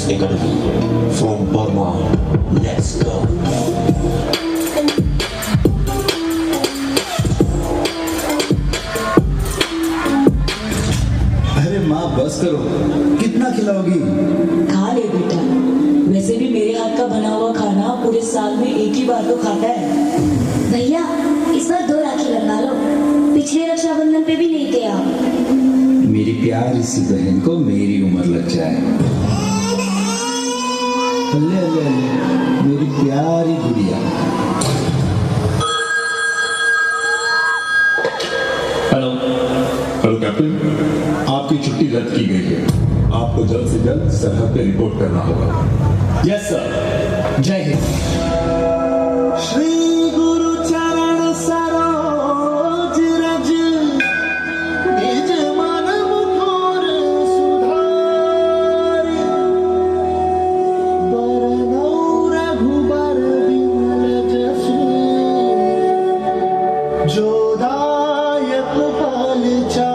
Academy from Burma. Let's go. अरे माँ बस करो, कितना खिलाओगी? खा ले बेटा, वैसे भी मेरे हाथ का बना हुआ खाना पूरे साल में एक ही बार तो खाता है। भैया इस बार 2 राखी बनवा लो, पिछले रक्षाबंधन पे भी नहीं थे आप। मेरी प्यारी सी बहन को मेरी उम्र लग जाए। ले ले ले, मेरी प्यारी गुड़िया। हेलो हेलो कैप्टन, आपकी छुट्टी रद्द की गई है। आपको जल्द से जल्द सरहद पे रिपोर्ट करना होगा। यस सर, जय हिंद। श्री गुरु चरण सरोज रज निज मन मुकुर सुधारि बरनौ रघुबर विमल जसु जो दायक फल चारि।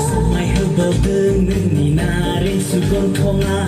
समाय होबावदों नोंनि नारें सुगन्धङा